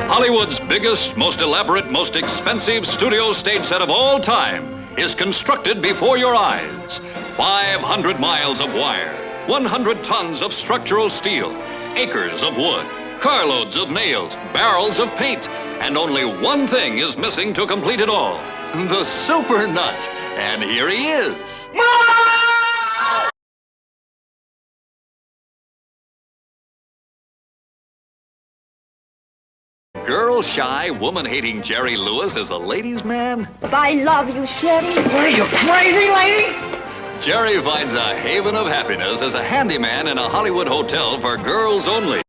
Hollywood's biggest, most elaborate, most expensive studio stage set of all time is constructed before your eyes. 500 miles of wire, 100 tons of structural steel, acres of wood, carloads of nails, barrels of paint, and only one thing is missing to complete it all: the super nut. And here he is. Girl-shy, woman-hating Jerry Lewis is a ladies' man? I love you, Sherry. What are you, crazy, lady? Jerry finds a haven of happiness as a handyman in a Hollywood hotel for girls only.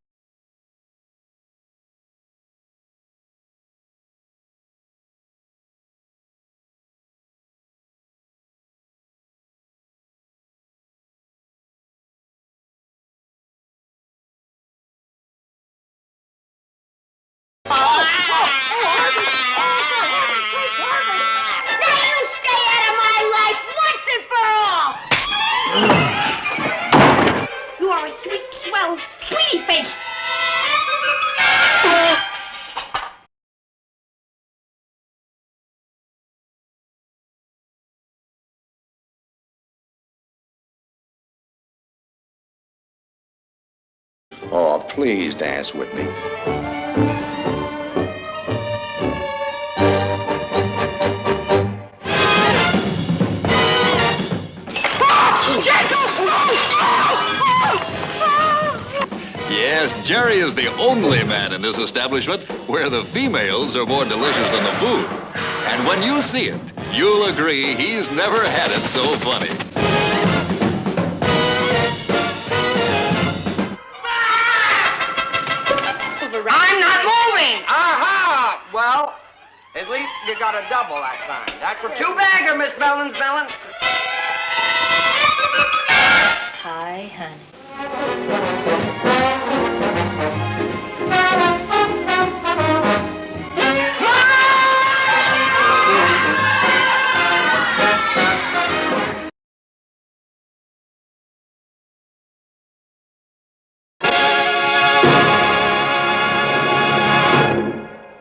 Oh, please dance with me. Yes, Jerry is the only man in this establishment where the females are more delicious than the food. And when you see it, you'll agree he's never had it so funny. I'm not moving! Aha! Well, at least you got a double that time. That's for two bagger, Miss Bellins. Hi, honey.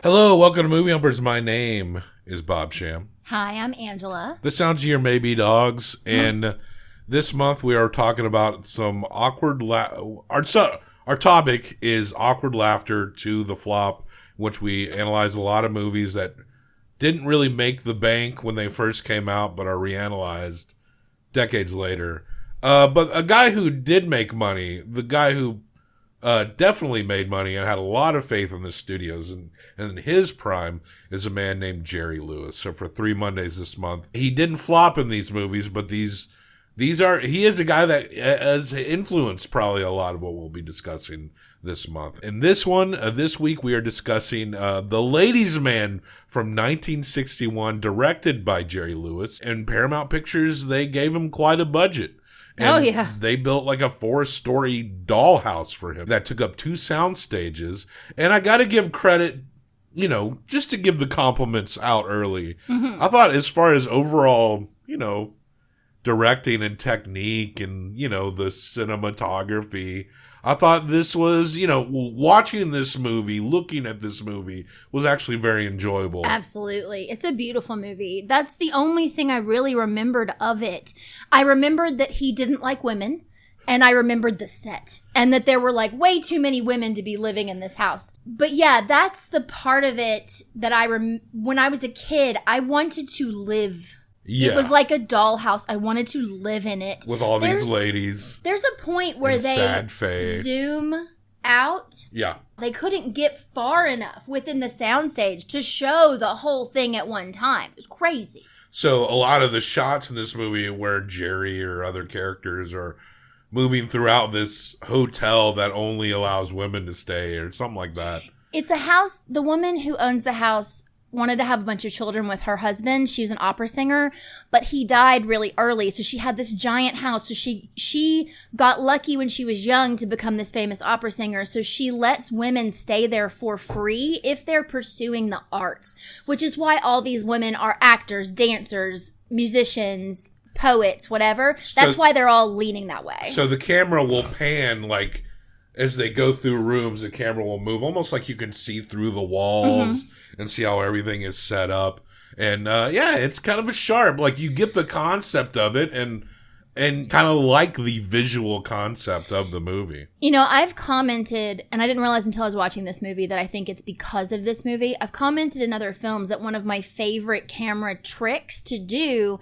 Hello, welcome to Movie Humpers. My name is Bob Sham. Hi, I'm Angela. The sounds of your maybe dogs, and this month we are talking about some awkward our topic is awkward laughter to the flop, which we analyze a lot of movies that didn't really make the bank when they first came out, but are reanalyzed decades later. But a guy who did make money, the guy who definitely made money and had a lot of faith in the studios, and in his prime is a man named Jerry Lewis. So for 3 Mondays this month, he didn't flop in these movies, but he is a guy that has influenced probably a lot of what we'll be discussing this month. In this one, this week, we are discussing The Ladies' Man from 1961, directed by Jerry Lewis. And Paramount Pictures, they gave him quite a budget. And they built like a 4-story dollhouse for him that took up 2 sound stages. And I got to give credit, just to give the compliments out early. Mm-hmm. I thought as far as overall, directing and technique and, the cinematography, I thought this was, watching this movie, looking at this movie was actually very enjoyable. Absolutely. It's a beautiful movie. That's the only thing I really remembered of it. I remembered that he didn't like women, and I remembered the set, and that there were like way too many women to be living in this house. But yeah, that's the part of it that when I was a kid, I wanted to live. Yeah. It was like a dollhouse. I wanted to live in it. With all these ladies. There's a point where they zoom out. Yeah. They couldn't get far enough within the soundstage to show the whole thing at one time. It was crazy. So a lot of the shots in this movie where Jerry or other characters are moving throughout this hotel that only allows women to stay or something like that. It's a house. The woman who owns the house wanted to have a bunch of children with her husband. She was an opera singer, but he died really early. So she had this giant house. So she got lucky when she was young to become this famous opera singer. So she lets women stay there for free if they're pursuing the arts, which is why all these women are actors, dancers, musicians, poets, whatever. That's why they're all leaning that way. So the camera will pan, like, as they go through rooms, the camera will move almost like you can see through the walls and see how everything is set up. And yeah, it's kind of a sharp, like, you get the concept of it and kind of like the visual concept of the movie. You know, I've commented, and I didn't realize until I was watching this movie that I think it's because of this movie. I've commented in other films that one of my favorite camera tricks to do,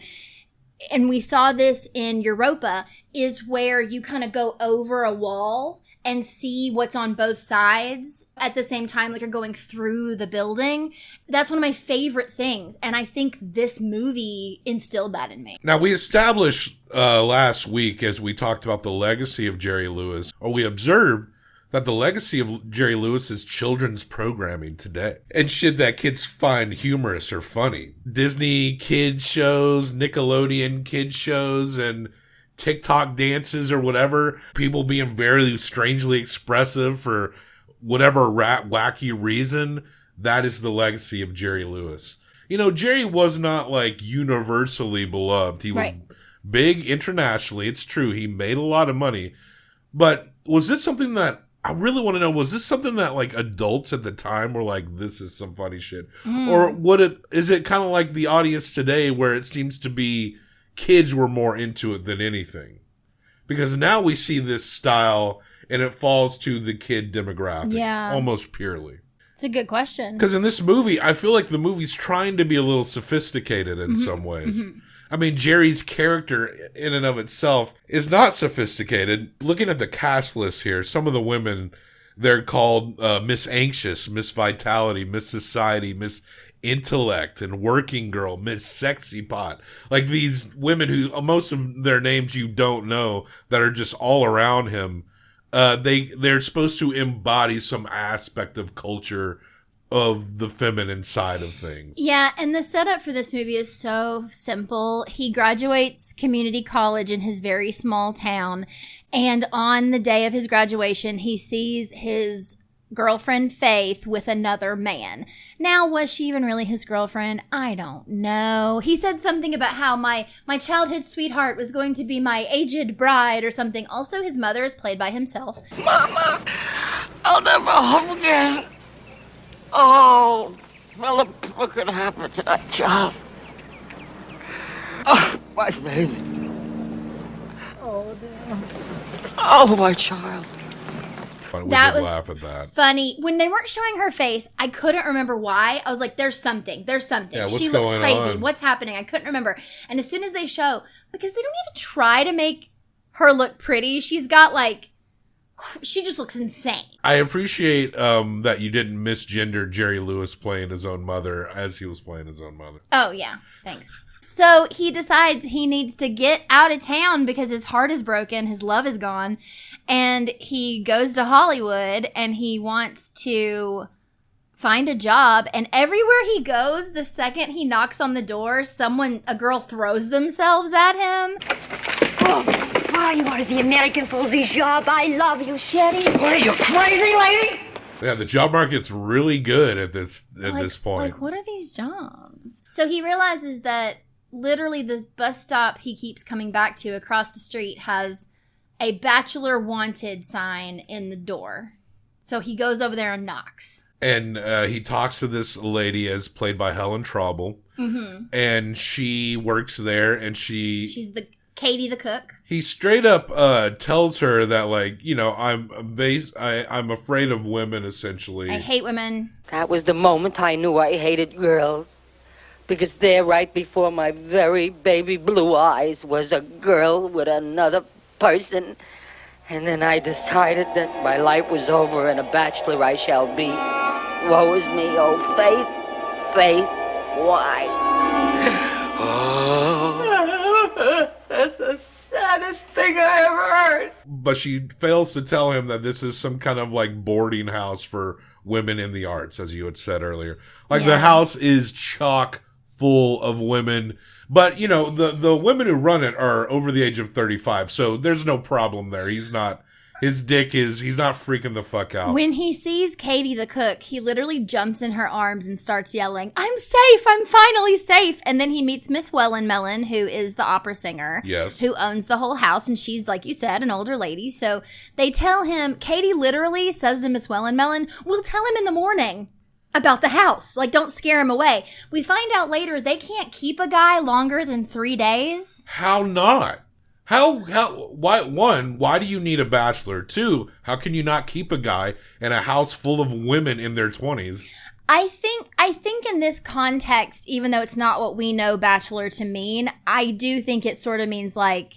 and we saw this in Europa, is where you kind of go over a wall and see what's on both sides at the same time, like you're going through the building. That's one of my favorite things. And I think this movie instilled that in me. Now, we established last week, as we talked about the legacy of Jerry Lewis, or we observed that the legacy of Jerry Lewis is children's programming today. And shit that kids find humorous or funny. Disney kids shows, Nickelodeon kids shows, and TikTok dances or whatever, people being very strangely expressive for whatever wacky reason, that is the legacy of Jerry Lewis. You know, Jerry was not like universally beloved. He was big internationally. It's true. He made a lot of money. But was this something that, I really want to know, was this something that like adults at the time were like, this is some funny shit? Or is it kind of like the audience today where it seems to be kids were more into it than anything? Because now we see this style and it falls to the kid demographic almost purely. It's a good question. Because in this movie, I feel like the movie's trying to be a little sophisticated in some ways. I mean, Jerry's character in and of itself is not sophisticated. Looking at the cast list here, some of the women, they're called Miss Anxious, Miss Vitality, Miss Society, Miss Intellect, and Working Girl, Miss Sexy Pot. Like these women who, most of their names you don't know, that are just all around him. They're supposed to embody some aspect of culture of the feminine side of things. Yeah, and the setup for this movie is so simple. He graduates community college in his very small town, and on the day of his graduation, he sees his girlfriend Faith with another man. Now, was she even really his girlfriend? I don't know. He said something about how my childhood sweetheart was going to be my aged bride or something. Also, his mother is played by himself. Mama, I'll never home again. Oh, well, what could happen to that child? Oh, my baby. Oh, dear. Oh, my child. That was laugh at that. Funny. When they weren't showing her face, I couldn't remember why. I was like, there's something. There's something. Yeah, she looks crazy. on? What's happening? I couldn't remember. And as soon as they show, because they don't even try to make her look pretty, she's got like, she just looks insane. I appreciate that you didn't misgender Jerry Lewis playing his own mother as he was playing his own mother. Oh, yeah. Thanks. So he decides he needs to get out of town because his heart is broken, his love is gone, and he goes to Hollywood and he wants to find a job. And everywhere he goes, the second he knocks on the door, a girl throws themselves at him. Oh, why you are the American for this job. I love you, Sherry. What are you, crazy lady? Yeah, the job market's really good at this point. Like, what are these jobs? So he realizes that literally the bus stop he keeps coming back to across the street has a bachelor wanted sign in the door. So he goes over there and knocks. And he talks to this lady as played by Helen Traubel. And she works there and she's the Katie the cook. He straight up tells her that, like, you know, I'm afraid of women, essentially. I hate women. That was the moment I knew I hated girls. Because there, right before my very baby blue eyes, was a girl with another person. And then I decided that my life was over and a bachelor I shall be. Woe is me, oh Faith, Faith, why? Oh, that's the saddest thing I ever heard. But she fails to tell him that this is some kind of like boarding house for women in the arts, as you had said earlier. Like, the house is chock full of women. But, you know, the women who run it are over the age of 35, so there's no problem there. He's not freaking the fuck out. When he sees Katie the cook, he literally jumps in her arms and starts yelling, "I'm safe! I'm finally safe!" And then he meets Miss Wellenmelon, who is the opera singer, who owns the whole house, and she's, like you said, an older lady. So they tell him, Katie literally says to Miss Wellenmelon, "We'll tell him in the morning about the house. Like, don't scare him away." We find out later they can't keep a guy longer than 3 days. How not? Why do you need a bachelor? 2, how can you not keep a guy in a house full of women in their 20s? I think in this context, even though it's not what we know bachelor to mean, I do think it sort of means like,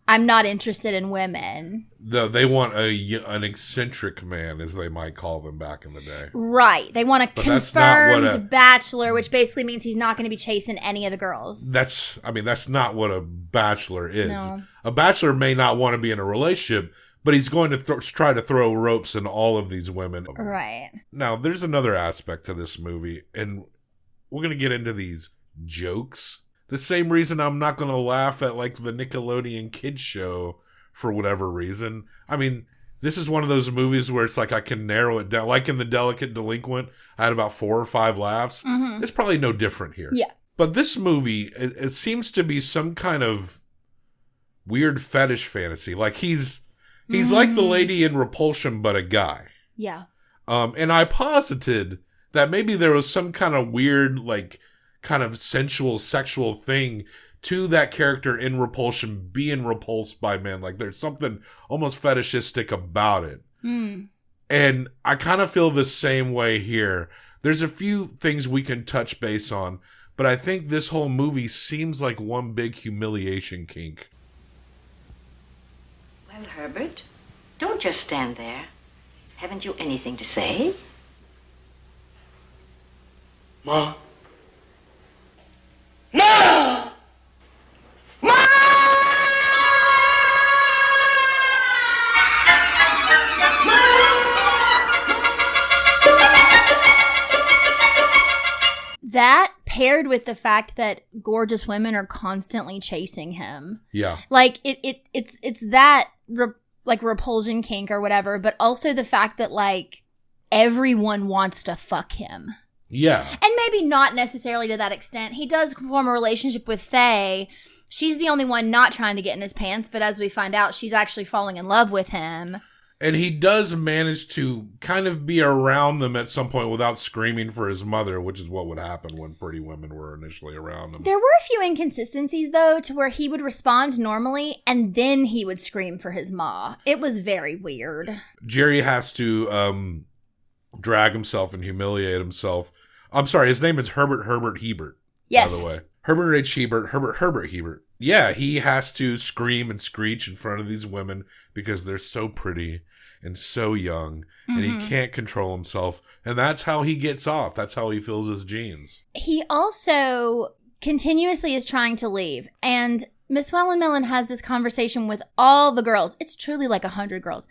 I'm not interested in women. They want an eccentric man, as they might call them back in the day. Right. They want a confirmed bachelor, which basically means he's not going to be chasing any of the girls. That's not what a bachelor is. No. A bachelor may not want to be in a relationship, but he's going to try to throw ropes in all of these women. Right. Now, there's another aspect to this movie, and we're going to get into these jokes. The same reason I'm not going to laugh at, like, the Nickelodeon kids show for whatever reason. I mean, this is one of those movies where it's like I can narrow it down. Like in The Delicate Delinquent, I had about 4 or 5 laughs. Mm-hmm. It's probably no different here. Yeah. But this movie, it seems to be some kind of weird fetish fantasy. Like, he's like the lady in Repulsion, but a guy. Yeah. And I posited that maybe there was some kind of weird, like, kind of sensual, sexual thing to that character in Repulsion being repulsed by men. Like, there's something almost fetishistic about it. Mm. And I kind of feel the same way here. There's a few things we can touch base on, but I think this whole movie seems like one big humiliation kink. Well, Herbert, don't just stand there. Haven't you anything to say? Ma? No! Ma! That paired with the fact that gorgeous women are constantly chasing him. Yeah. Like it's that like repulsion kink or whatever, but also the fact that like everyone wants to fuck him. Yeah. And maybe not necessarily to that extent. He does form a relationship with Faye. She's the only one not trying to get in his pants, but as we find out, she's actually falling in love with him. And he does manage to kind of be around them at some point without screaming for his mother, which is what would happen when pretty women were initially around him. There were a few inconsistencies, though, to where he would respond normally, and then he would scream for his ma. It was very weird. Jerry has to drag himself and humiliate himself. I'm sorry, his name is Herbert Heebert. Yes. By the way. Herbert H. Heebert, Herbert Heebert. Yeah, he has to scream and screech in front of these women because they're so pretty and so young, and he can't control himself. And that's how he gets off. That's how he fills his jeans. He also continuously is trying to leave. And Miss Wellenmelon has this conversation with all the girls. It's truly like 100 girls.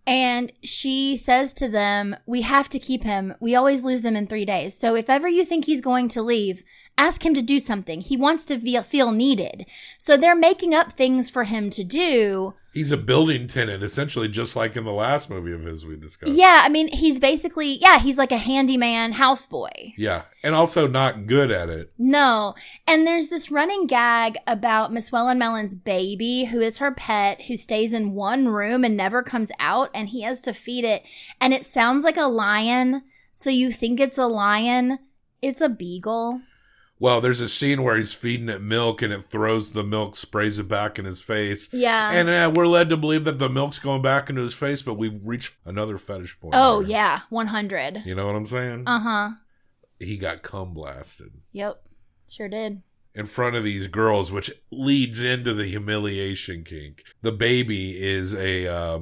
And she says to them, we have to keep him. We always lose them in 3 days. So if ever you think he's going to leave, ask him to do something. He wants to feel needed. So they're making up things for him to do. He's a building tenant, essentially, just like in the last movie of his we discussed. Yeah, I mean, he's basically, he's like a handyman houseboy. Yeah, and also not good at it. No, and there's this running gag about Miss Wellenmelon's baby, who is her pet, who stays in one room and never comes out, and he has to feed it. And it sounds like a lion, so you think it's a lion. It's a beagle. Well, there's a scene where he's feeding it milk and it throws the milk, sprays it back in his face. Yeah. And we're led to believe that the milk's going back into his face, but we've reached another fetish point. Oh, here. yeah. 100. You know what I'm saying? Uh-huh. He got cum blasted. Yep. Sure did. In front of these girls, which leads into the humiliation kink. The baby is a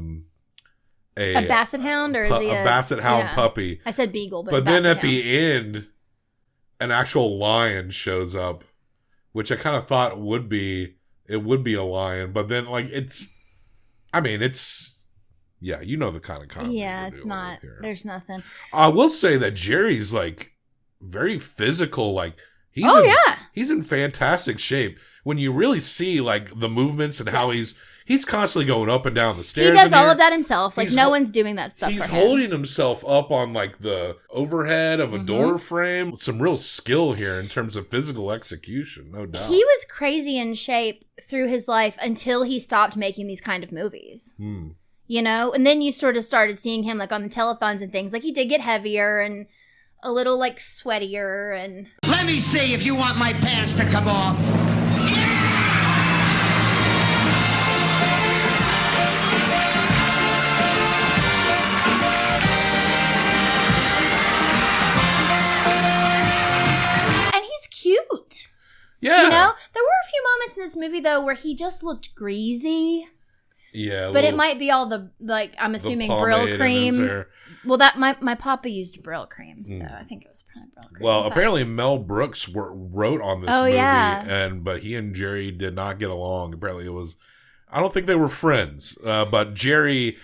basset hound, or is he a basset hound puppy? I said beagle, but then at the end, an actual lion shows up, which I kind of thought would be a lion, but then like it's Yeah, you know the kind of comedy. Yeah, it's not. There's nothing. I will say that Jerry's like very physical. Like he's he's in fantastic shape. When you really see like the movements and how he's constantly going up and down the stairs. He does all of that himself. Like no one's doing that stuff. He's for him. holding himself up on like the overhead of a door frame. Some real skill here in terms of physical execution, no doubt. He was crazy in shape through his life until he stopped making these kind of movies. You know, and then you sort of started seeing him like on the telethons and things. Like he did get heavier and a little like sweatier and. Let me see if you want my pants to come off. Cute. Yeah. You know, there were a few moments in this movie though where he just looked greasy. Yeah. But it might be all the like I'm assuming Brill cream. Well, that my papa used Brill cream, so I think it was probably Brill cream. Well, apparently Mel Brooks wrote on this movie, but he and Jerry did not get along. Apparently, it was I don't think they were friends. But Jerry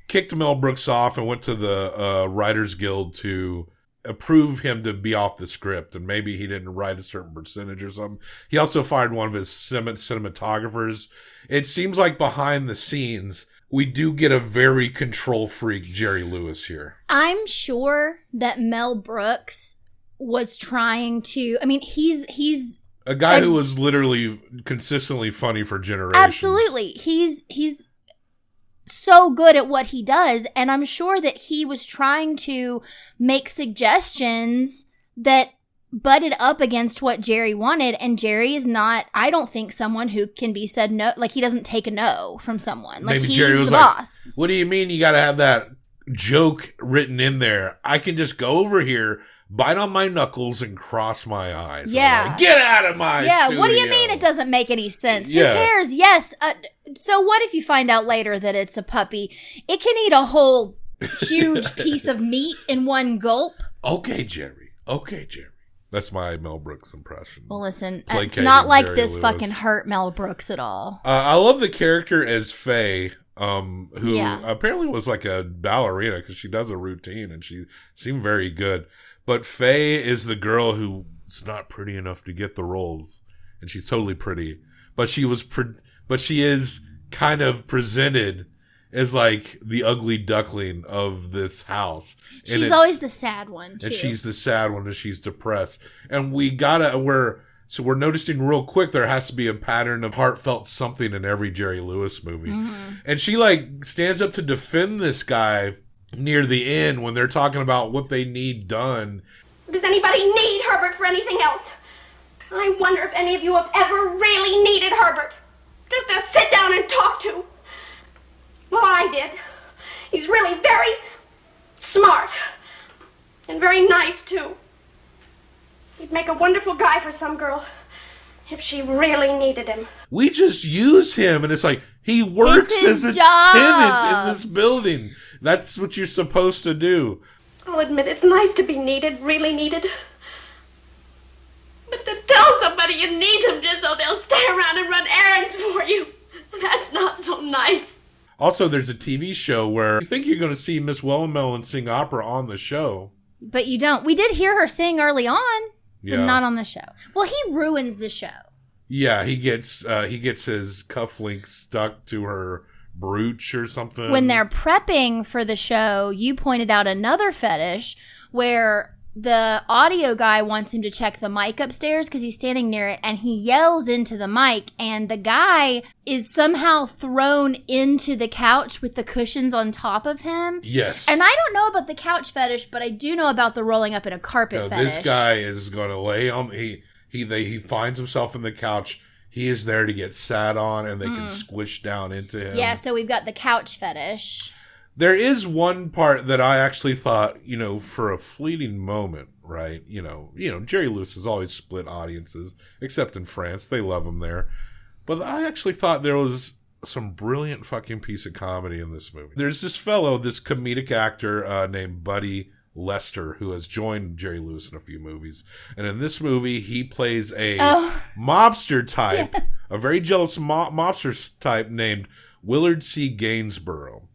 kicked Mel Brooks off and went to the Writers Guild to approve him to be off the script, and maybe he didn't write a certain percentage or something. He also fired one of his cinematographers. It seems like behind the scenes, we do get a very control freak Jerry Lewis here. I'm sure that Mel Brooks was trying to. I mean, he's a guy who was literally consistently funny for generations. Absolutely, he's so good at what he does, and I'm sure that he was trying to make suggestions that butted up against what Jerry wanted, and Jerry is not, I don't think, someone who can be said no, like he doesn't take a no from someone. Like, maybe he's Jerry was the like, boss. What do you mean you gotta have that joke written in there? I can just go over here, bite on my knuckles, and cross my eyes. Yeah. Like, get out of my studio. What do you mean it doesn't make any sense? Who cares? Yes. So what if you find out later that it's a puppy? It can eat a whole huge piece of meat in one gulp. Okay, Jerry. That's my Mel Brooks impression. Well, listen, it's not like Jerry this Lewis. fucking hurt Mel Brooks at all. I love the character as Faye, who apparently was like a ballerina because she does a routine and she seemed very good. But Faye is the girl who's not pretty enough to get the roles, and she's totally pretty. But she is kind of presented as like the ugly duckling of this house. She's always the sad one too. And she's the sad one, and she's depressed. And we're noticing real quick there has to be a pattern of heartfelt something in every Jerry Lewis movie. And she like stands up to defend this guy near the end when they're talking about what they need done. Does anybody need Herbert for anything else? I wonder if any of you have ever really needed Herbert. Just to sit down and talk to. Well, I did. He's really very smart. And very nice, too. He'd make a wonderful guy for some girl if she really needed him. We just use him, and it's like, he works as a tenant in this building. That's what you're supposed to do. I'll admit it's nice to be needed, really needed. But to tell somebody you need them just so they'll stay around and run errands for you, that's not so nice. Also, there's a TV show where you think you're going to see Miss Wellenmelon sing opera on the show. But you don't. We did hear her sing early on, but not on the show. Well, he ruins the show. Yeah, he gets his cufflink stuck to her brooch or something. When they're prepping for the show, you pointed out another fetish where the audio guy wants him to check the mic upstairs because he's standing near it, and he yells into the mic, and the guy is somehow thrown into the couch with the cushions on top of him. Yes. And I don't know about the couch fetish, but I do know about the rolling up in a carpet fetish. This guy is going to lay on... He finds himself in the couch. He is there to get sat on, and they can squish down into him. Yeah, so we've got the couch fetish. There is one part that I actually thought, for a fleeting moment, right? Jerry Lewis has always split audiences, except in France. They love him there. But I actually thought there was some brilliant fucking piece of comedy in this movie. There's this comedic actor named Buddy Lester, who has joined Jerry Lewis in a few movies. And in this movie, he plays a mobster type, a very jealous mobster type named Willard C. Gainsborough.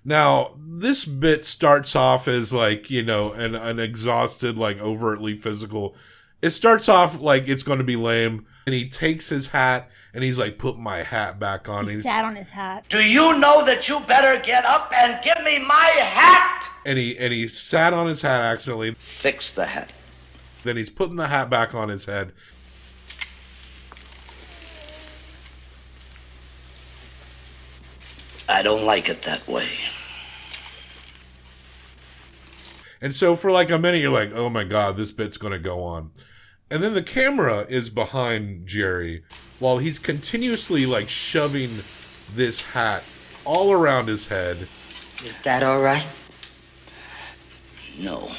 Now, this bit starts off as like, you know, an exhausted, like overtly physical. It starts off like it's going to be lame. And he takes his hat and he's like, put my hat back on. He sat on his hat. Do you know that you better get up and give me my hat? And he sat on his hat accidentally. Fix the hat. Then he's putting the hat back on his head. I don't like it that way. And so for like a minute, you're like, oh my God, this bit's going to go on. And then the camera is behind Jerry while he's continuously like shoving this hat all around his head. Is that all right? No.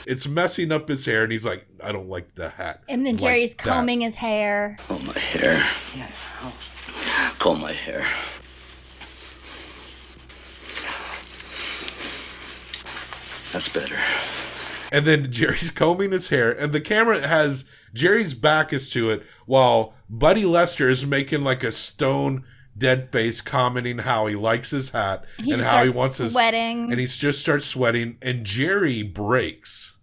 It's messing up his hair, and he's like, I don't like the hat. And then Jerry's combing his hair. Comb my hair. Yeah. Comb my hair. That's better. And then Jerry's combing his hair, and the camera has Jerry's back is to it, while Buddy Lester is making like a stone dead face, commenting how he likes his hat and how he wants sweating. And he just starts sweating, and Jerry breaks.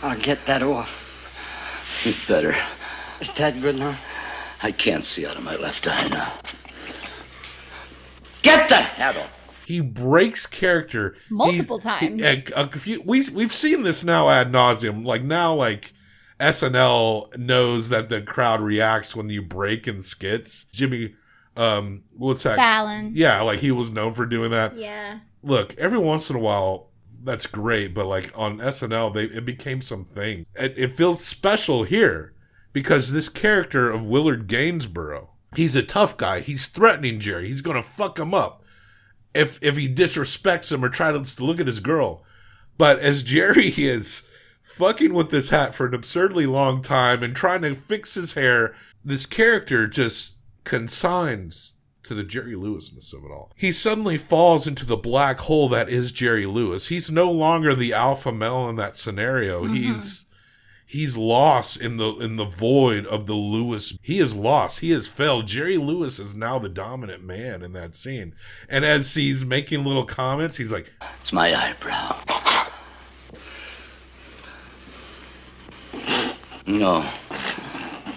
I'll get that off. You better. Is that good now? I can't see out of my left eye now. Get the hat off. He breaks character multiple times. We've seen this now ad nauseum. Like now, like SNL knows that the crowd reacts when you break in skits. Jimmy, what's that? Fallon. Yeah, like he was known for doing that. Yeah. Look, every once in a while, that's great, but like on SNL, it became something. It feels special here because this character of Willard Gainsborough, he's a tough guy. He's threatening Jerry. He's gonna fuck him up if he disrespects him or tries to look at his girl. But as Jerry is fucking with this hat for an absurdly long time and trying to fix his hair, this character just consigns to the Jerry Lewisness of it all. He suddenly falls into the black hole that is Jerry Lewis. He's no longer the alpha male in that scenario. Mm-hmm. He's lost in the void of the Lewis. He is lost. He has failed. Jerry Lewis is now the dominant man in that scene. And as he's making little comments, he's like, it's my eyebrow. No.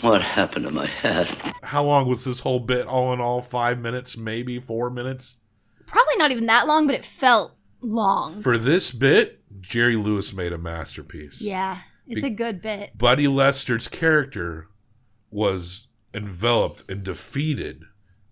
What happened to my head? How long was this whole bit? All in all, 5 minutes, maybe 4 minutes? Probably not even that long, but it felt long. For this bit, Jerry Lewis made a masterpiece. Yeah. It's a good bit. Buddy Lester's character was enveloped and defeated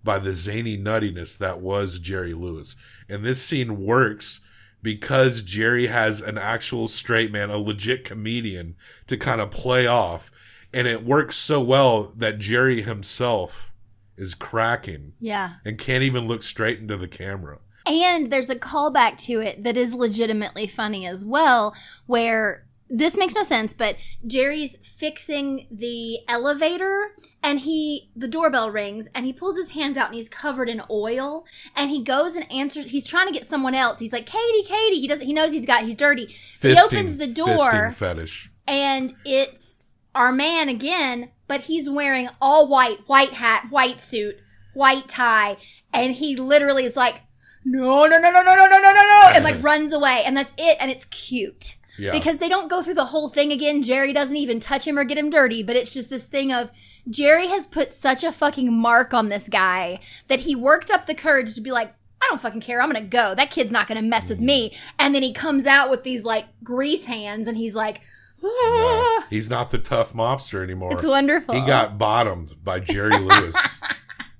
by the zany nuttiness that was Jerry Lewis. And this scene works because Jerry has an actual straight man, a legit comedian to kind of play off. And it works so well that Jerry himself is cracking. Yeah. And can't even look straight into the camera. And there's a callback to it that is legitimately funny as well, where this makes no sense, but Jerry's fixing the elevator and the doorbell rings and he pulls his hands out and he's covered in oil and he goes and answers. He's trying to get someone else. He's like, Katie. He knows he's dirty. He opens the door. Fisting fetish. And it's our man again, but he's wearing all white hat, white suit, white tie. And he literally is like, no, and like runs away. And that's it. And it's cute. Yeah. Because they don't go through the whole thing again. Jerry doesn't even touch him or get him dirty, but it's just this thing of Jerry has put such a fucking mark on this guy that he worked up the courage to be like, I don't fucking care. I'm going to go. That kid's not going to mess with me. And then he comes out with these like grease hands and he's like, no, he's not the tough mobster anymore. It's wonderful. He got bottomed by Jerry Lewis.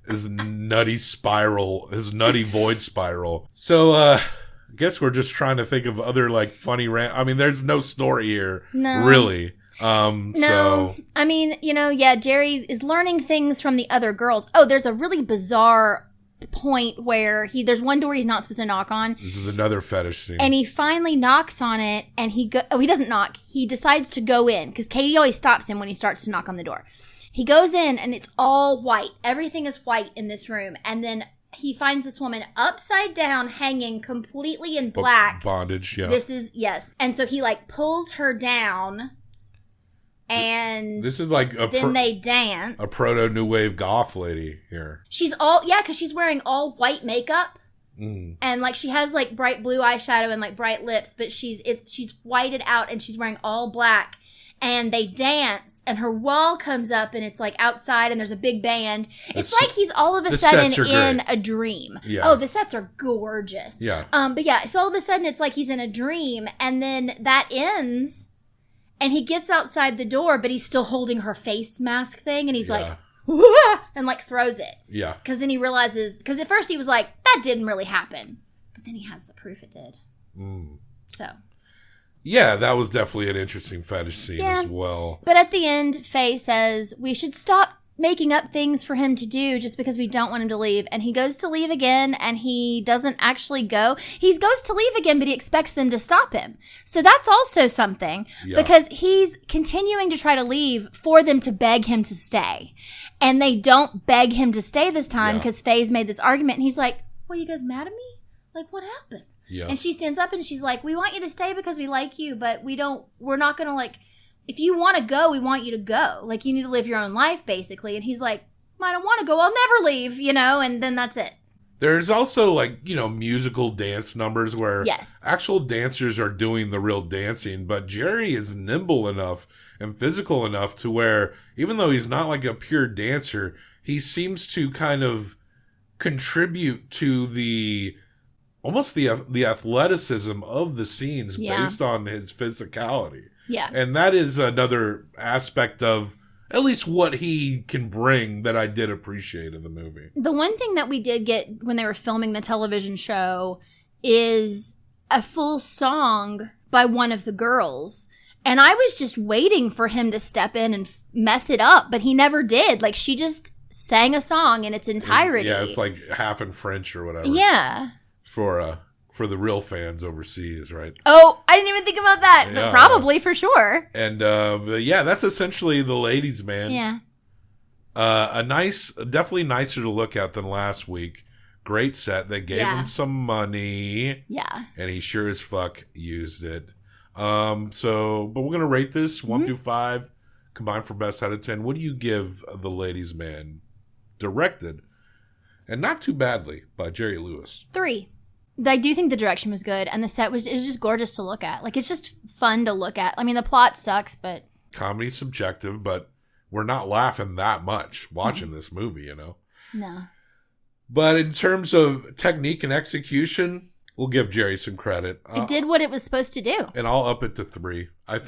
His nutty void spiral. So, I guess we're just trying to think of other like funny I mean, there's no story here, really. No, so. I mean, yeah, Jerry is learning things from the other girls. Oh, there's a really bizarre point where there's one door he's not supposed to knock on. This is another fetish scene. And he finally knocks on it, and he doesn't knock. He decides to go in because Katie always stops him when he starts to knock on the door. He goes in, and it's all white. Everything is white in this room, and then he finds this woman upside down, hanging completely in black. Bondage, yeah. Yes. And so he like pulls her down And this is like then they dance. A proto new wave goth lady here. She's because she's wearing all white makeup. And like she has like bright blue eyeshadow and like bright lips, but she's whited out and she's wearing all black. And they dance, and her wall comes up, and it's like outside, and there's a big band. It's like he's all of a sudden in a dream. Yeah. Oh, the sets are gorgeous. Yeah. But yeah, so all of a sudden it's like he's in a dream, and then that ends, and he gets outside the door, but he's still holding her face mask thing, and he's like, wah! And like throws it. Yeah. Because then he realizes, because at first he was like, that didn't really happen, but then he has the proof it did. So. Yeah, that was definitely an interesting fetish scene as well. But at the end, Faye says, we should stop making up things for him to do just because we don't want him to leave. And he goes to leave again, and he doesn't actually go. He goes to leave again, but he expects them to stop him. So that's also something, because he's continuing to try to leave for them to beg him to stay. And they don't beg him to stay this time because Faye's made this argument. And he's like, well, you guys mad at me? Like, what happened? Yeah. And she stands up and she's like, we want you to stay because we like you, but we're not going to like, if you want to go, we want you to go. Like, you need to live your own life, basically. And he's like, I don't want to go. I'll never leave, and then that's it. There's also like, musical dance numbers where actual dancers are doing the real dancing, but Jerry is nimble enough and physical enough to where even though he's not like a pure dancer, he seems to kind of contribute to the athleticism of the scenes based on his physicality. Yeah. And that is another aspect of at least what he can bring that I did appreciate in the movie. The one thing that we did get when they were filming the television show is a full song by one of the girls. And I was just waiting for him to step in and mess it up, but he never did. Like, she just sang a song in its entirety. It's like half in French or whatever. Yeah. For the real fans overseas, right? Oh, I didn't even think about that, but probably for sure. And but yeah, that's essentially the ladies' man. Yeah. Definitely nicer to look at than last week. Great set. They gave him some money. Yeah. And he sure as fuck used it. But we're gonna rate this 1 through 5, combined for best out of 10. What do you give the ladies' man? Directed, and not too badly, by Jerry Lewis. 3. I do think the direction was good, and the set was just gorgeous to look at. Like, it's just fun to look at. I mean, the plot sucks, but comedy's subjective, but we're not laughing that much watching this movie, No. But in terms of technique and execution, we'll give Jerry some credit. It did what it was supposed to do. And I'll up it to 3. I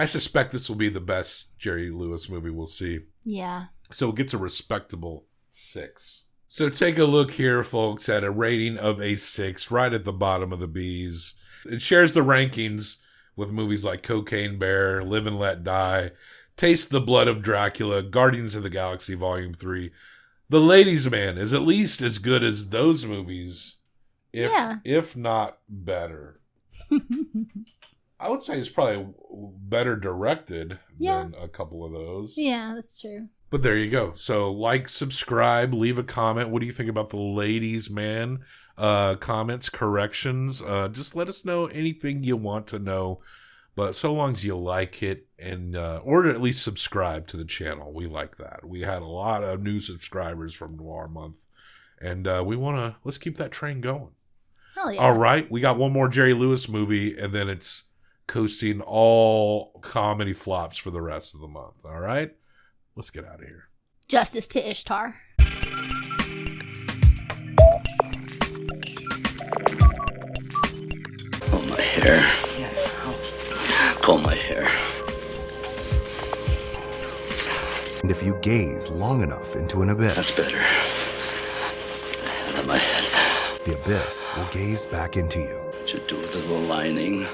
suspect this will be the best Jerry Lewis movie we'll see. Yeah. So it gets a respectable 6. So take a look here, folks, at a rating of a 6, right at the bottom of the B's. It shares the rankings with movies like Cocaine Bear, Live and Let Die, Taste the Blood of Dracula, Guardians of the Galaxy Volume 3. The Ladies' Man is at least as good as those movies, if not better. I would say it's probably better directed than a couple of those. Yeah, that's true. But there you go. So like, subscribe, leave a comment. What do you think about the Ladies' Man? Comments, corrections. Just let us know anything you want to know. But so long as you like it and or at least subscribe to the channel. We like that. We had a lot of new subscribers from Noir Month. And let's keep that train going. Hell yeah. All right. We got one more Jerry Lewis movie, and then it's coasting all comedy flops for the rest of the month. All right? Let's get out of here. Justice to Ishtar. Oh, my hair. Comb my hair. And if you gaze long enough into an abyss... That's better. Out of my head. The abyss will gaze back into you. Should do with a little lining.